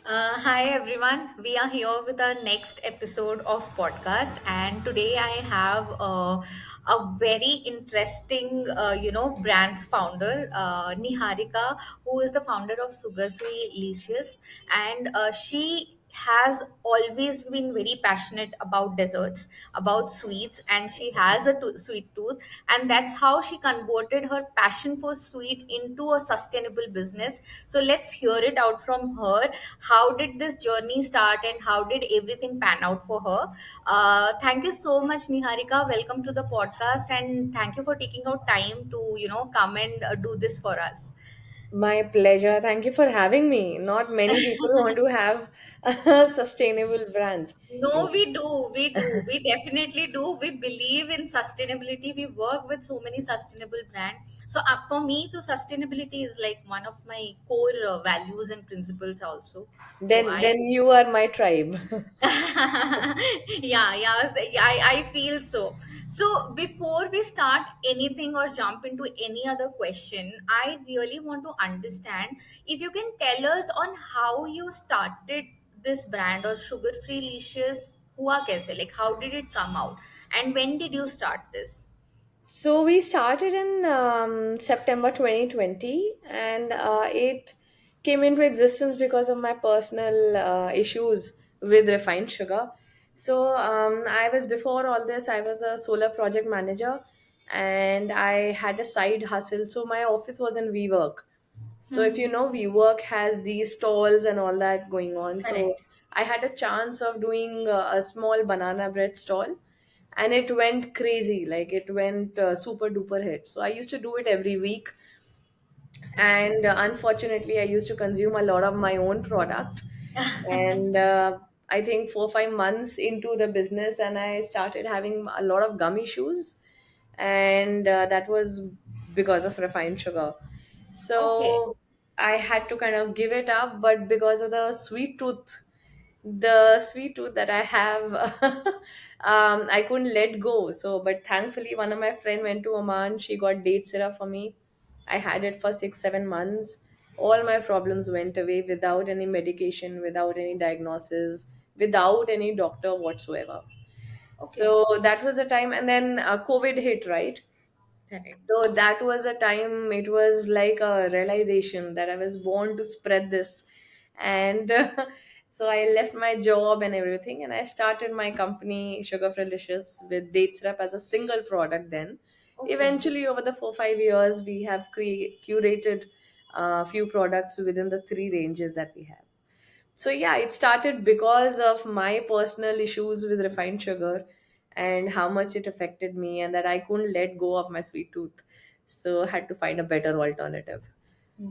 Hi everyone. We are here with our next episode of podcast, and today I have a very interesting, brands founder, Niharika, who is the founder of Sugar Free Licious, and she has always been very passionate about desserts, about sweets, and she has a sweet tooth, and that's how she converted her passion for sweet into a sustainable business. So let's hear it out from her. How did this journey start, and how did everything pan out for her? Thank you so much, Niharika. Welcome to the podcast, and thank you for taking out time to come and do this for us. My pleasure. Thank you for having me. Not many people want to have sustainable brands. No, And we do. We do. We definitely do. We believe in sustainability. We work with so many sustainable brands. So, for me, to sustainability is like one of my core values and principles also. So, then you are my tribe. I feel so. So, before we start anything or jump into any other question, I really want to understand if you can tell us on how you started this brand or Sugar Free Licious. Hua kaise? Like, how did it come out? And when did you start this? So we started in September 2020, and it came into existence because of my personal issues with refined sugar. So I was before all this, I was a solar project manager, and I had a side hustle. So my office was in WeWork. So if you Hmm. know, WeWork has these stalls and all that going on. So Correct. I had a chance of doing a small banana bread stall, and it went crazy, like it went super duper hit. So I used to do it every week, and unfortunately I used to consume a lot of my own product. And I think 4 5 months into the business, and I started having a lot of gum issues, and that was because of refined sugar. Okay. So I had to kind of give it up, but because of the sweet tooth that I have, I couldn't let go. So, but thankfully, one of my friend went to Oman. She got date syrup for me. I had it for 6 7 months. All my problems went away without any medication, without any diagnosis, without any doctor whatsoever. Okay. So that was the time, and then COVID hit, right? Correct. So that was a time, it was like a realization that I was born to spread this. And so I left my job and everything, and I started my company, Sugar Free Licious, with date syrup as a single product then. Okay. Eventually, over the 4 5 years, we have curated a few products within the three ranges that we have. So yeah, it started because of my personal issues with refined sugar and how much it affected me, and that I couldn't let go of my sweet tooth. So I had to find a better alternative.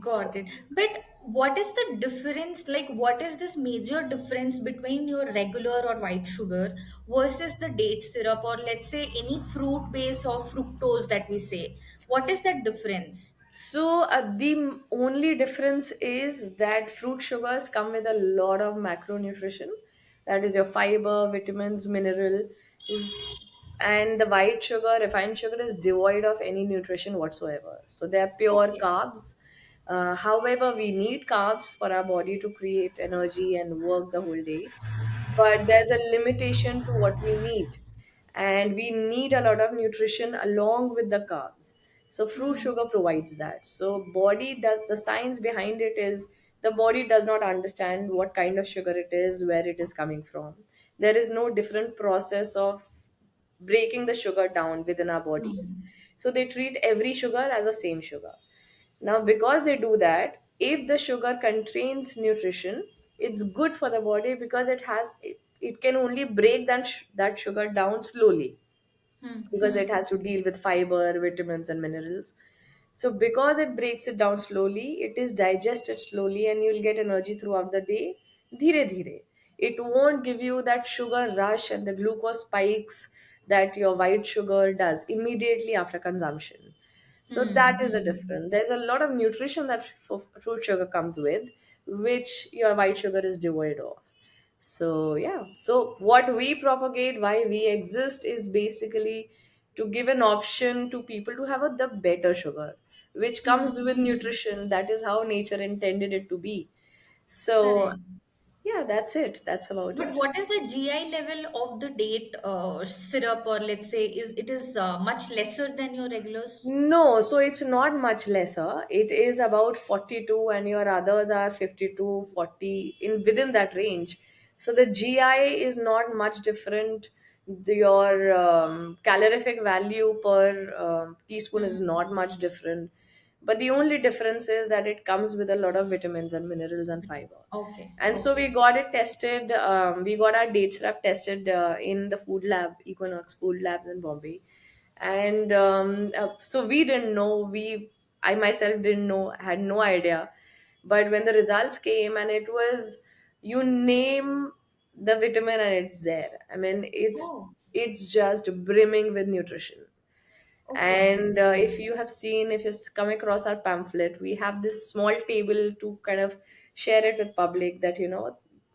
So Got it. But what is the difference? Like, what is this major difference between your regular or white sugar versus the date syrup, or let's say any fruit base or fructose that we say? What is that difference? the only difference is that fruit sugars come with a lot of macronutrition. That is your fiber, vitamins, mineral, and the white sugar, refined sugar, is devoid of any nutrition whatsoever. So they are pure Okay. carbs. However, we need carbs for our body to create energy and work the whole day, but there's a limitation to what we need, and we need a lot of nutrition along with the carbs. So fruit Hmm. sugar provides that. So body does, the science behind it is, the body does not understand what kind of sugar it is, where it is coming from. There is no different process of breaking the sugar down within our bodies. Hmm. So they treat every sugar as the same sugar. Now, because they do that, if the sugar contains nutrition, it's good for the body because it can only break that sugar down slowly, Hmm. because Hmm. it has to deal with fiber, vitamins, and minerals. So, because it breaks it down slowly, it is digested slowly, and you'll get energy throughout the day. Dhire dhire. It won't give you that sugar rush and the glucose spikes that your white sugar does immediately after consumption. So Hmm. that is a Hmm. difference. There's a lot of nutrition that fruit sugar comes with, which your white sugar is devoid of. So yeah, so what we propagate, why we exist, is basically to give an option to people to have the better sugar, which Hmm. comes with Hmm. nutrition. That is how nature intended it to be. So Correct. Yeah, that's it. That's about But it. what is the GI level of the date syrup, or let's say, is it is much lesser than your regulars? No, so it's not much lesser. It is about 42 and your others are 52, 40 in within that range. So the GI is not much different. Your calorific value per teaspoon is Hmm. not much different. But the only difference is that it comes with a lot of vitamins and minerals and fiber. Okay, And so we okay. got it tested. We got our date syrup tested in the food lab, Equinox Food Labs in Bombay. And so we didn't know. I myself didn't know, had no idea. But when the results came, and it was, you name the vitamin and it's there. I mean, Oh, it's just brimming with nutrition. okay. And if you have seen, if you've come across our pamphlet, we have this small table to kind of share it with public, that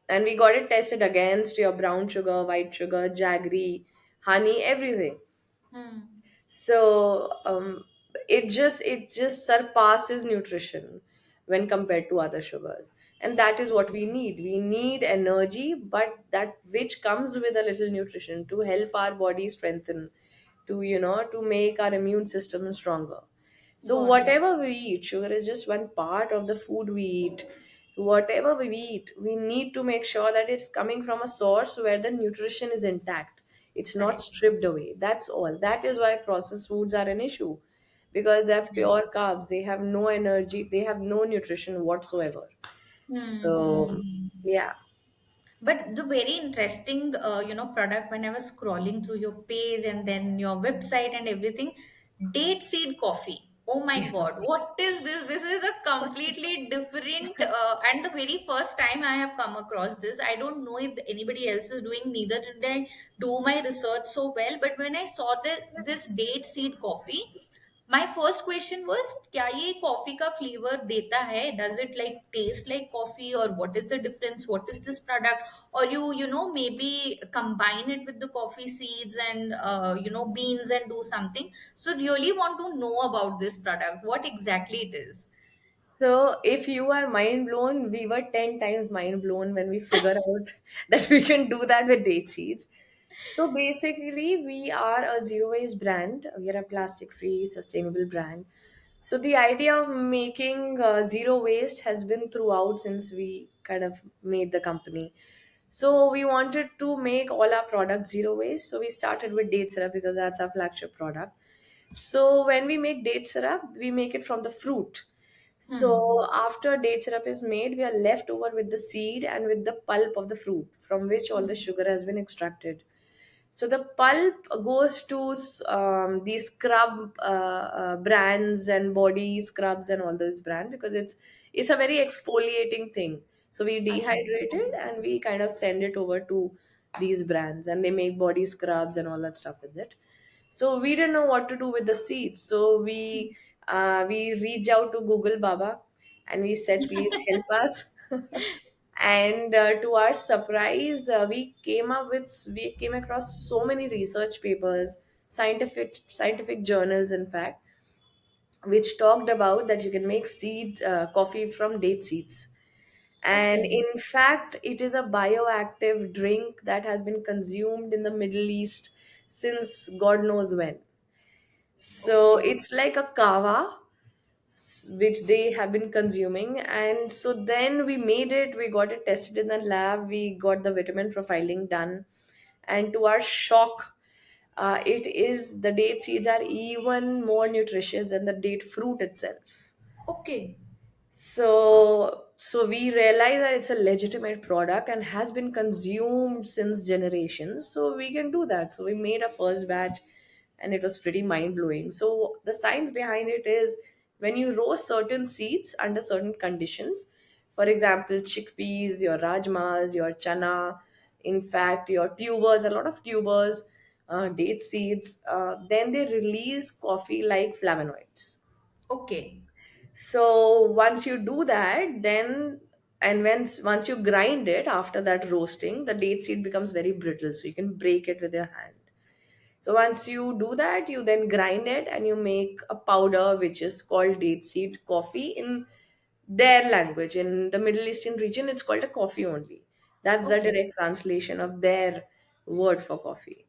and we got it tested against your brown sugar, white sugar, jaggery, honey, everything. Hmm. So it just surpasses nutrition when compared to other sugars, and that is what we need. We need energy, but that which comes with a little nutrition to help our body strengthen, to make our immune system stronger. So Got it. whatever we eat, sugar is just one part of the food we eat. Whatever we eat, we need to make sure that it's coming from a source where the nutrition is intact. It's not Correct. stripped away. That's all. That is why processed foods are an issue, because they're Correct. pure carbs. They have no energy. They have no nutrition whatsoever. Hmm. So, Hmm. yeah. But the very interesting, product, when I was scrolling through your page and then your website and everything, date seed coffee. Oh my God, what is this? This is a completely different, and the very first time I have come across this. I don't know if anybody else is doing, neither did I do my research so well. But when I saw this date seed coffee, my first question was, क्या ये coffee का flavour देता है? Does it like taste like coffee, or what is the difference? What is this product? Or you maybe combine it with the coffee seeds and beans and do something. So really want to know about this product. What exactly it is? So, if you are mind blown, we were 10 times mind blown when we figure out that we can do that with date seeds. So, basically, we are a zero waste brand. We are a plastic free, sustainable brand. So, the idea of making zero waste has been throughout since we kind of made the company. So, we wanted to make all our products zero waste. So, we started with date syrup because that's our flagship product. So when we make date syrup, we make it from the fruit. Hmm. So after date syrup is made, we are left over with the seed and with the pulp of the fruit from which all the Hmm. sugar has been extracted. So the pulp goes to these scrub brands and body scrubs and all those brands, because it's a very exfoliating thing. So we Acha. dehydrate it and we kind of send it over to these brands, and they make body scrubs and all that stuff with it. So we didn't know what to do with the seeds. So we reached out to Google Baba and we said, please help us. And to our surprise, we came across so many research papers, scientific journals, in fact, which talked about that you can make seed coffee from date seeds. And Okay. in fact, it is a bioactive drink that has been consumed in the Middle East since God knows when. So Okay. it's like a kava, which they have been consuming. And so then we made it, we got it tested in the lab, we got the vitamin profiling done. And to our shock, the date seeds are even more nutritious than the date fruit itself. Okay. So we realize that it's a legitimate product and has been consumed since generations. So we can do that. So we made a first batch, and it was pretty mind blowing. So the science behind it is, when you roast certain seeds under certain conditions, for example, chickpeas, your rajmas, your chana, in fact, your tubers, a lot of tubers, date seeds, then they release coffee like flavonoids. Okay. So once you do that, then and once you grind it after that roasting, the date seed becomes very brittle, so you can break it with your hand. So once you do that, you then grind it and you make a powder which is called date seed coffee in their language. In the Middle Eastern region, it's called a coffee only. That's the Okay. direct translation of their word for coffee.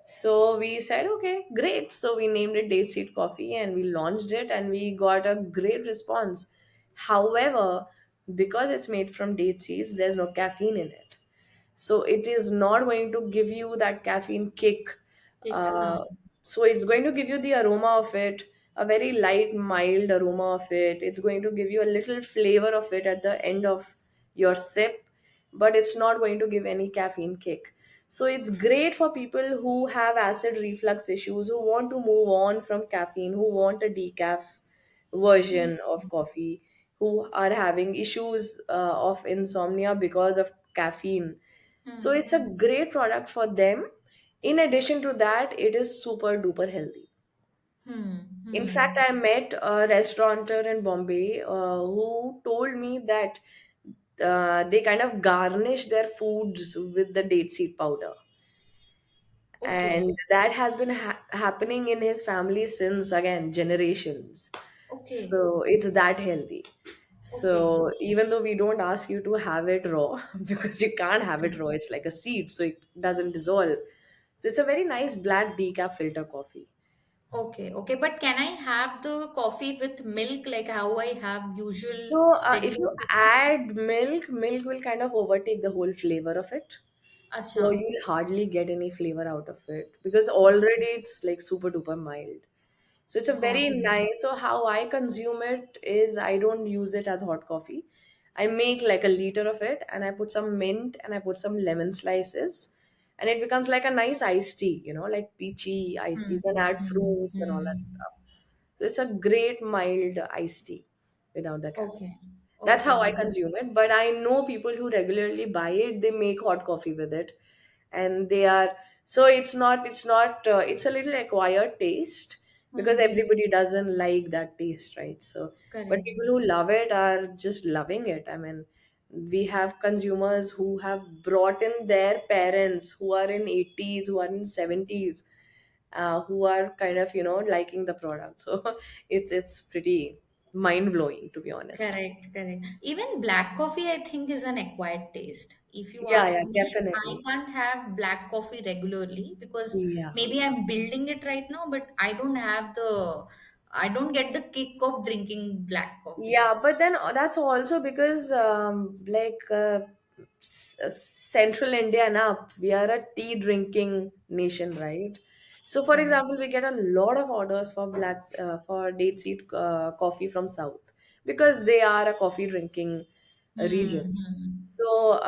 So we said, okay, great. So we named it Date Seed Coffee and we launched it and we got a great response. However, because it's made from date seeds, there's no caffeine in it. So it is not going to give you that caffeine kick. Kick. uh, so it's going to give you the aroma of it, a very light mild aroma of it. It's going to give you a little flavor of it at the end of your sip, but it's not going to give any caffeine kick. So it's great for people who have acid reflux issues, who want to move on from caffeine, who want a decaf Hmm. version of coffee, who are having issues of insomnia because of caffeine. So Hmm. it's a great product for them. In addition to that, it is super duper healthy. Hmm. In fact, Hmm. I met a restaurateur in Bombay who told me that they kind of garnish their foods with the date seed powder. Okay. And that has been happening in his family since, again, generations. Okay. So it's that healthy. Okay. So even though we don't ask you to have it raw, because you can't have it Okay. raw, it's like a seed, so it doesn't dissolve. So it's a very nice black decaf filter coffee. Okay. Okay. But can I have the coffee with milk like how I have usual So if regular you coffee? add milk, milk will kind of overtake the whole flavor of it. Acha. So you'll hardly get any flavor out of it because Okay. already it's like super duper mild. So it's a Got very it. nice. So how I consume it is I don't use it as hot coffee. I make like a liter of it and I put some mint and I put some lemon slices and it becomes like a nice iced tea, like peachy ice. You Hmm. can add Hmm. fruits and all that Hmm. stuff. So it's a great mild iced tea without the caffeine. Okay. That's how I Okay. consume it. But I know people who regularly buy it, they make hot coffee with it. And they are, so it's not it's a little acquired taste because Hmm. everybody doesn't like that taste, right? So but Correct. people who love it are just loving it. I mean, we have consumers who have brought in their parents who are in 80s, who are in 70s, who are kind of liking the product. So it's pretty mind blowing, to be honest. Correct, correct. Even black coffee, I think, is an acquired taste. If you Yeah, ask yeah, me, I definitely. can't have black coffee regularly because Yeah. maybe I'm building it right now, but I don't get the kick of drinking black coffee. Yeah, but then that's also because central India and up, we are a tea drinking nation, right? So, for Correct. example, we get a lot of orders for for date seed coffee from South because they are a coffee drinking region. Hmm. Hmm. So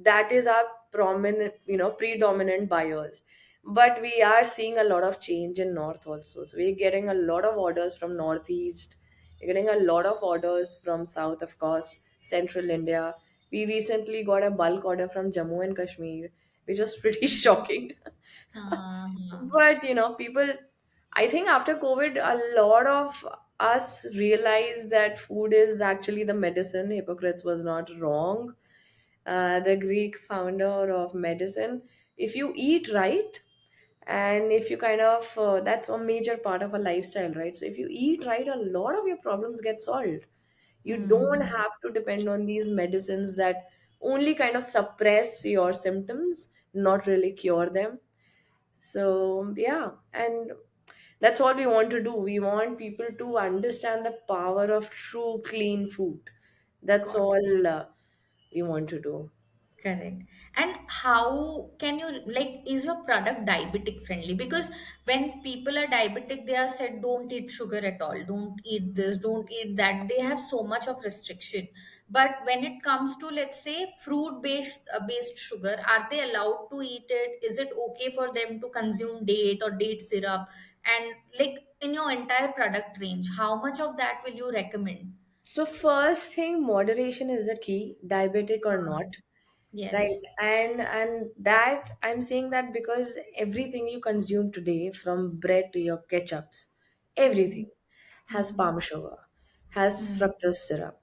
that is our predominant buyers. But we are seeing a lot of change in North also. So we're getting a lot of orders from Northeast. We're getting a lot of orders from South, of course, Central India. We recently got a bulk order from Jammu and Kashmir, which was pretty shocking. Uh-huh. But people, I think after COVID, a lot of us realized that food is actually the medicine. Hippocrates was not wrong. The Greek founder of medicine. If you eat right, and if you kind of, that's a major part of a lifestyle, right? So if you eat right, a lot of your problems get solved. You don't Hmm. have to depend on these medicines that only kind of suppress your symptoms, not really cure them. So, yeah, and that's what we want to do. We want people to understand the power of true clean food. That's Got it. all we want to do. Correct. And how can you like is your product diabetic friendly? Because when people are diabetic, they are said don't eat sugar at all, don't eat this, don't eat that. They have so much of restriction. But when it comes to let's say fruit based sugar, are they allowed to eat it? Is it okay for them to consume date or date syrup? And like in your entire product range, how much of that will you recommend? So, first thing, moderation is the key, diabetic or not. Right. Yes. And that I'm saying that because everything you consume today, from bread to your ketchups, everything Hmm. has Hmm. palm sugar, has Hmm. fructose syrup.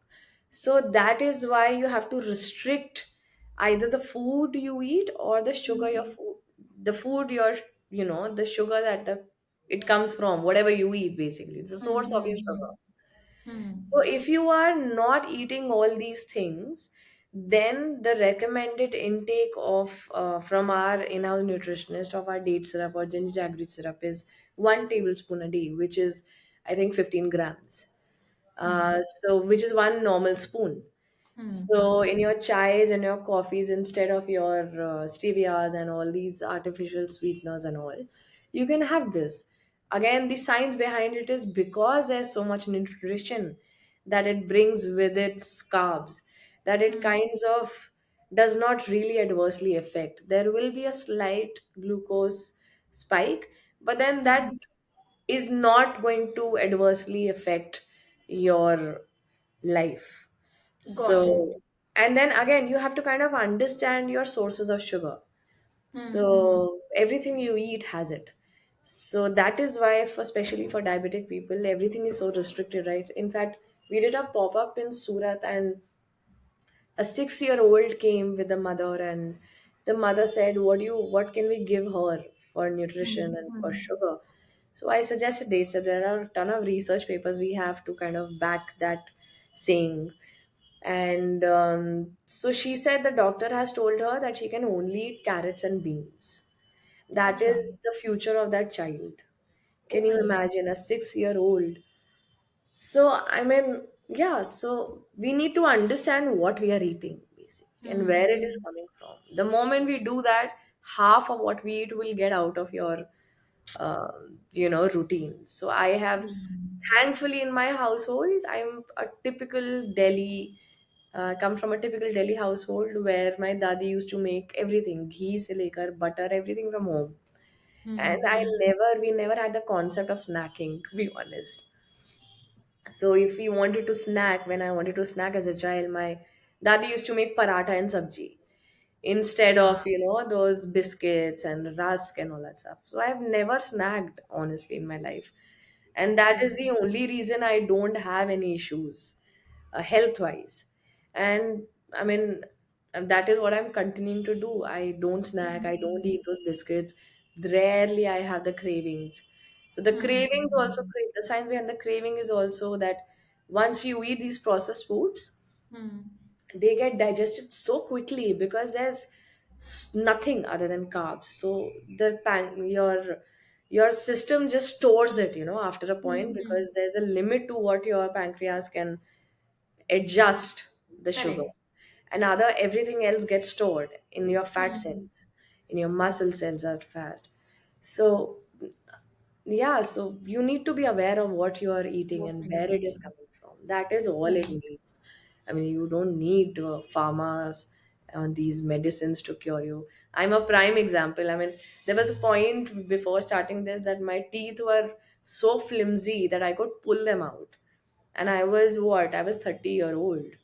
So that is why you have to restrict either the food you eat or the sugar your Hmm. food, the food your, the sugar that it comes from, whatever you eat basically, the Hmm. source of your Hmm. sugar. Hmm. Hmm. So if you are not eating all these things, then the recommended intake of from our in-house nutritionist of our date syrup or ginger jaggery syrup is 1 tablespoon a day, which is I think 15 grams. Hmm. So which is one normal spoon. Hmm. So in your chais and your coffees, instead of your stevias and all these artificial sweeteners and all, you can have this. Again, the science behind it is because there's so much nutrition that it brings with its carbs, that it Hmm. kinds of does not really adversely affect. There will be a slight glucose spike, but then that Hmm. is not going to adversely affect your life. Got it. So, and then again, you have to kind of understand your sources of sugar. Hmm. Hmm. So, everything you eat has it. So, that is why, for, especially for diabetic people, everything is so restricted, right? In fact, we did a pop up in Surat, and a 6-year-old came with the mother, and the mother said, what can we give her for nutrition Hmm. and for Hmm. sugar? So I suggested dates. So there are a ton of research papers we have to kind of back that saying. And so she said the doctor has told her that she can only eat carrots and beans. That Acha. is the future of that child. Oh Can you my God. imagine a 6-year-old? So, I mean, yeah, so we need to understand what we are eating, basically, and Hmm. where it is Hmm. coming from. The moment we do that, half of what we eat will get out of your, routine. So, I have, Hmm. thankfully, in my household, I'm a typical Delhi, come from a typical Delhi household where my dadi used to make everything, ghee se lekar, butter, everything from home. And Hmm. Hmm. we never had the concept of snacking, to be honest. So if we wanted to snack, when I wanted to snack as a child, my dadi used to make paratha and sabji instead Ah. of, those biscuits and rusk and all that stuff. So I've never snacked, honestly, in my life. And that Okay. is the only reason I don't have any issues health wise. And I mean, that is what I'm continuing to do. I don't snack, I don't Hmm. eat those biscuits. Rarely I have the cravings. So the Hmm. cravings also, Hmm. the sign behind the craving is also that once you eat these processed foods, Hmm. they get digested so quickly because there's nothing other than carbs. So your system just stores it, after a Hmm. point, Hmm. because there's a limit to what your pancreas can adjust the sugar. Correct. And other everything else gets stored in your fat Hmm. cells, in your muscle cells are fat. So yeah, so you need to be aware of what you are eating What and we are where it is eating. coming from. That is all it Hmm. needs. I mean, you don't need pharmas and these medicines to cure you. I'm a prime example. I mean, there was a point before starting this that my teeth were so flimsy that I could pull them out. And I was what? I was 30-year-old.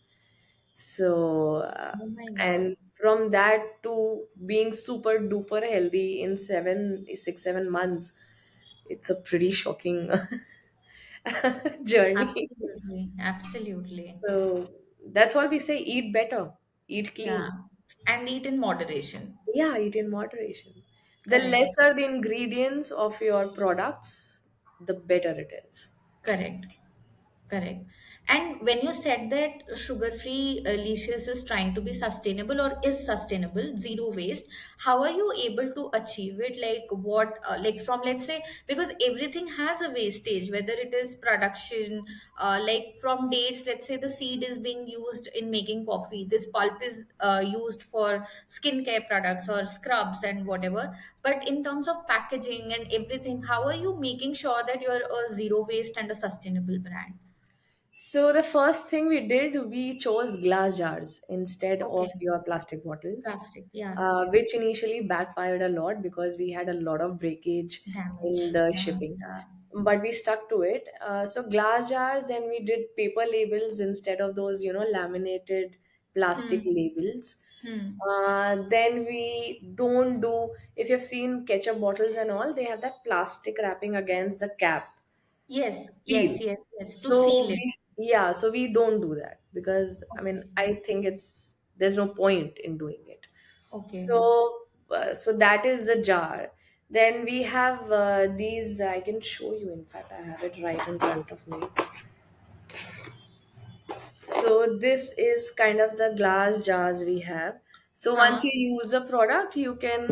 So, Oh my and God. from that to being super duper healthy in 6, 7 months, it's a pretty shocking journey. Absolutely. Absolutely. So that's all we say, eat better, eat Yeah. clean. And eat in moderation. Yeah, eat in moderation. The Correct. lesser the ingredients of your products, the better it is. Correct. Correct. And when you said that Sugar Free Licious is trying to be sustainable or is sustainable, zero waste, how are you able to achieve it? Like what, like from let's say, because everything has a wastage, whether it is production, like from dates, let's say the seed is being used in making coffee, this pulp is used for skincare products or scrubs and whatever. But in terms of packaging and everything, how are you making sure that you're a zero waste and a sustainable brand? So the first thing we did, we chose glass jars instead Okay. of your plastic bottles, Plastic. Yeah. which initially backfired a lot because we had a lot of breakage in Damage. the Yeah. shipping. Yeah. But we stuck to it. So glass jars, then we did paper labels instead of those, laminated plastic Hmm. labels. Hmm. Then we don't do, if you've seen ketchup bottles and all, they have that plastic wrapping against the cap Yes. seal. Yes. Yes. Yes. To seal So it. so we don't do that because I mean Okay. I think there's no point in doing it. Okay. So that is the jar. Then we have these. I can show you. In fact, I have it right in front of me. So this is kind of the glass jars we have. So once Huh? you use a product, you can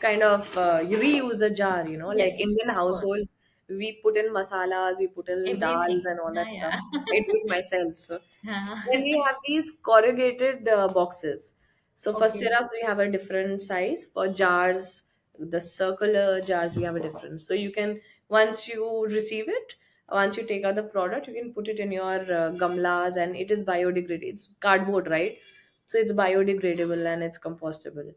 kind of you reuse the jar. Like Yes, Indian of course. households, we put in masalas, we put in dals Everything. and all Yeah, that stuff. yeah. I do it myself. So then we Huh. have these corrugated boxes. So for Okay. syrups, we have a different size. For jars, the circular jars, we have a different. So you can, once you receive it, once you take out the product, you can put it in your gamlas, and it is biodegradable. It's cardboard, right? So it's biodegradable and it's compostable.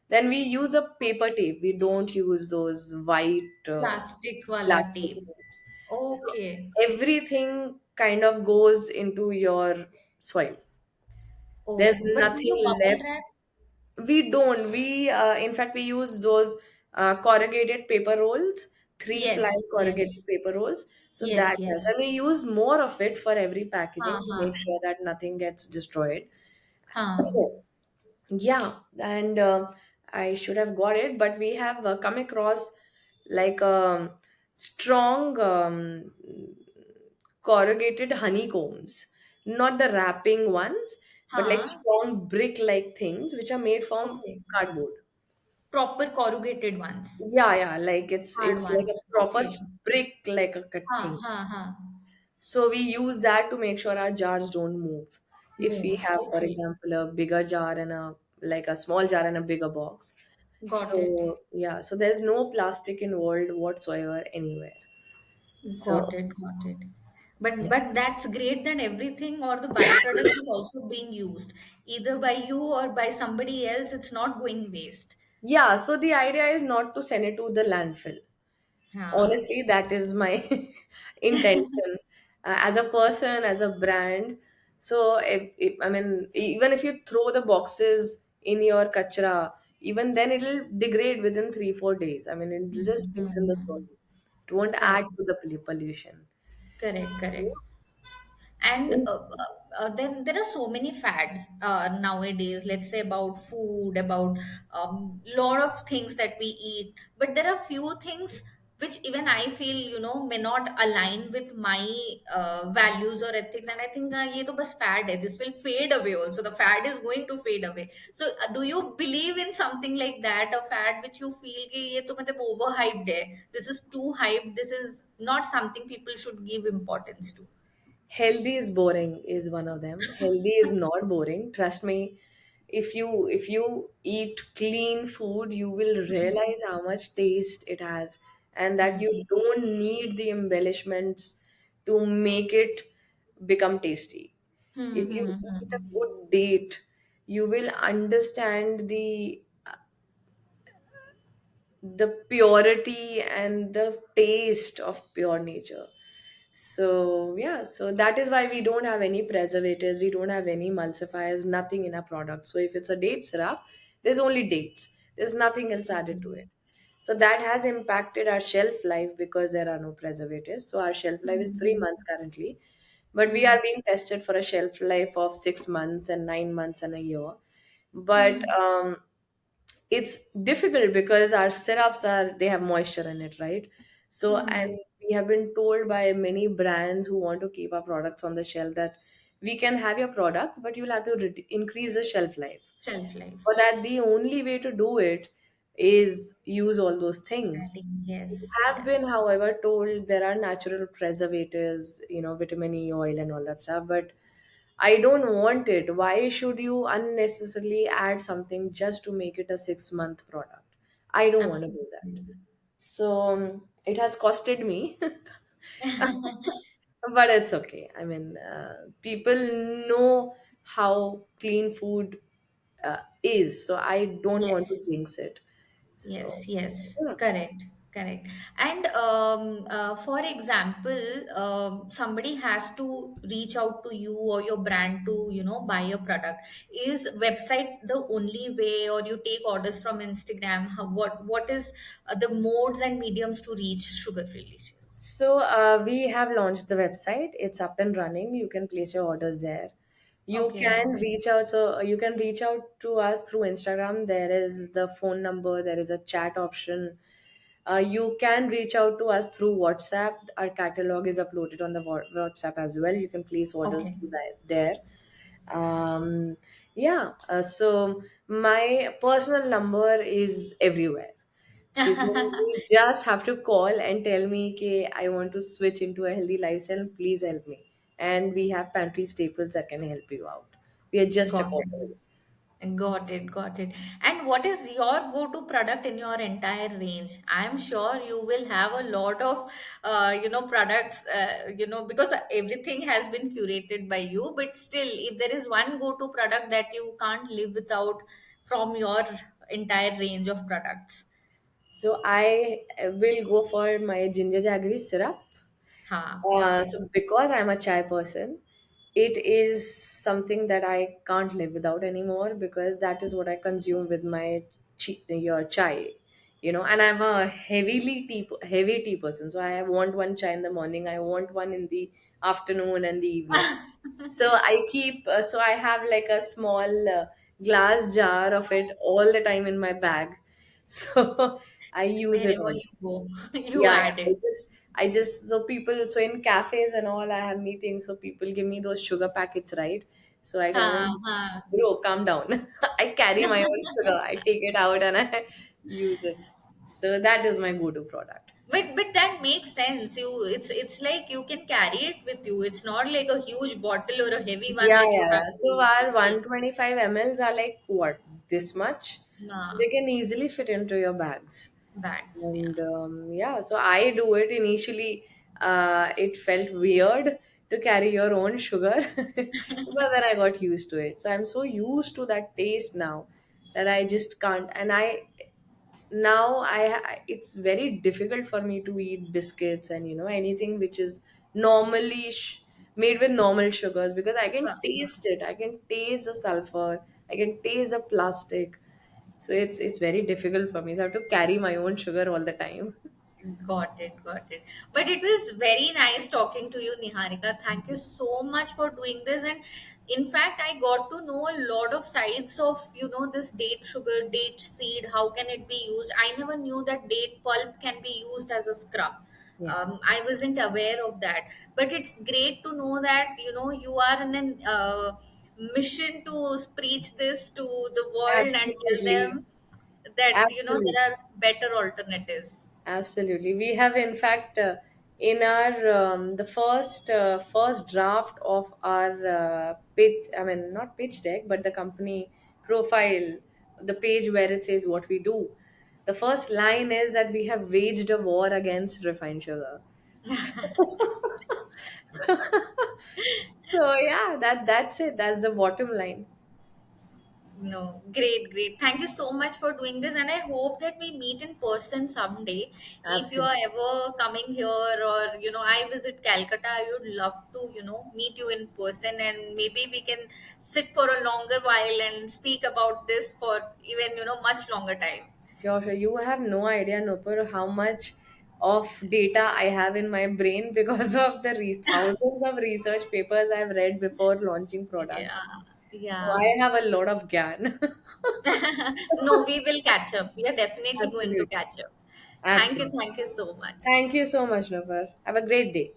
Then we use a paper tape. We don't use those white Plastic wala plastic tape. tapes. So Okay. everything kind of goes into your soil. There's Oh, but do you nothing bubble left. wrap? We don't. In fact, we use those corrugated paper rolls, three-ply Yes, corrugated yes, paper rolls. So yes, that helps. yes. And we use more of it for every packaging Huh, to make huh, sure that nothing gets destroyed. huh. Yeah, and I should have got it, but we have come across like strong corrugated honeycombs, not the wrapping ones, but like Huh. strong brick-like things which are made from Okay. cardboard. Proper corrugated ones. Yeah, yeah, like it's Hard it's like a ones. proper Okay. brick like a cut Huh, thing. huh, huh. So we use that to make sure our jars don't move. If we Move. have, for Okay. example, a bigger jar and a small jar and a bigger box. Got it. So yeah, so there's no plastic involved whatsoever anywhere. Got So it. Got it. But yeah. that's great that everything or the byproduct is also being used either by you or by somebody else. It's not going waste. Yeah, so the idea is not to send it to the landfill. Huh. Honestly, that is my intention as a person, as a brand. So if I mean, even if you throw the boxes in your kachra, even then it'll degrade within 3 4 days. I mean, it'll just mix in the soil. Mm-hmm. It won't add Correct. to the pollution. Correct. Correct. And then there are so many fads nowadays, let's say about food, about lot of things that we eat, but there are few things which even I feel, may not align with my values or ethics, and I think ye to bas fad hai, this will fade away also, the fad is going to fade away. So do you believe in something like that, a fad which you feel कि ये तो मतलब overhyped है, this is too hyped, this is not something people should give importance to? Healthy is boring is one of them. Healthy is not boring. Trust me. If you eat clean food, you will realize how much taste it has, and that you Mhm. don't need the embellishments to make it become tasty. Hmm, If you hmm, eat a hmm. good date, you will understand the purity and the taste of pure nature. So yeah, so that is why we don't have any preservatives, we don't have any emulsifiers, nothing in our product. So if it's a date syrup, there's only dates, there's nothing else added to it. So that has impacted our shelf life because there are no preservatives. So our shelf life is 3 months currently, but we Hmm, are being tested for a shelf life of 6 months and 9 months and a year. But hmm, it's difficult because our syrups are they have moisture in it, right? So and hmm. we have been told by many brands who want to keep our products on the shelf that we can have your products, but you'll have to increase the shelf life. Shelf life. For that, the only way to do it is use all those things. Adding, We yes, have been, yes. however, told there are natural preservatives, vitamin E oil and all that stuff, but I don't want it. Why should you unnecessarily add something just to make it a 6 month product? I don't want to do that. Absolutely. So it has costed me, but it's okay. I mean, people know how clean food is, so I don't want to Yes. jinx it. So, Yes, yes, yeah. correct, correct. And for example, somebody has to reach out to you or your brand to, buy a product. Is website the only way, or you take orders from Instagram? What is the modes and mediums to reach Sugar Free Licious? So we have launched the website. It's up and running. You can place your orders there. You Okay, can reach out. So you can reach out to us through Instagram. There is the phone number. There is a chat option. You can reach out to us through WhatsApp. Our catalog is uploaded on the WhatsApp as well. You can place orders Okay. through that there. Yeah, so my personal number is everywhere. So you just have to call and tell me, okay, I want to switch into a healthy lifestyle. Please help me. And we have pantry staples that can help you out. We are just a Got call it. away. Got it, got it. And what is your go-to product in your entire range? I'm sure you will have a lot of, products, because everything has been curated by you. But still, if there is one go-to product that you can't live without from your entire range of products. So I will go for my ginger jaggery syrup. Ha, okay. So because I'm a chai person, it is something that I can't live without anymore because that is what I consume with my your chai. And I'm a heavy tea person. So I want one chai in the morning, I want one in the afternoon and the evening. So I have like a small glass jar of it all the time in my bag. So I use it Wherever all. you go, you Yeah, add yeah. it. So in cafes and all, I have meetings. So people give me those sugar packets, right? So I tell Ha, them, ha. bro, calm down. I carry my own sugar. I take it out and I use it. So that is my go-to product. But that makes sense. It's like you can carry it with you. It's not like a huge bottle or a heavy one Yeah, that you yeah, have yeah. So to our take. 125 mls are like what? This much? So Nah, they can easily fit into your bags. bags. Yeah. And yeah, so I do it initially. It felt weird to carry your own sugar, but then I got used to it. So I'm so used to that taste now that I just can't. And I now it's very difficult for me to eat biscuits and anything which is normally made with normal sugars because I can Yeah. taste it. I can taste the sulfur. I can taste the plastic. So it's very difficult for me. So I have to carry my own sugar all the time. Got it, got it. But it was very nice talking to you, Niharika. Thank you so much for doing this. And in fact, I got to know a lot of sides of, this date sugar, date seed. How can it be used? I never knew that date pulp can be used as a scrub. Yeah, I wasn't aware of that. But it's great to know that, you are in an mission to preach this to the world and tell absolutely. them that, Absolutely. there are better alternatives. Absolutely. We have, in fact, in our the first draft of our pitch. I mean, not pitch deck, but the company profile, the page where it says what we do. The first line is that we have waged a war against refined sugar. So, so yeah, that's it. That's the bottom line. No, great, great. Thank you so much for doing this, and I hope that we meet in person someday. If you are Absolutely. ever coming here, or I visit Calcutta, I would love to, meet you in person, and maybe we can sit for a longer while and speak about this for even much longer time. Sure, sure. You have no idea, Nupur, how much of data I have in my brain because of the thousands of research papers I've read before launching products. Yeah, So yeah. I have a lot of gyan. No, we will catch up. We are definitely going to Absolutely. catch up. Absolutely. Thank you so much. Thank you so much, Nupur. Have a great day.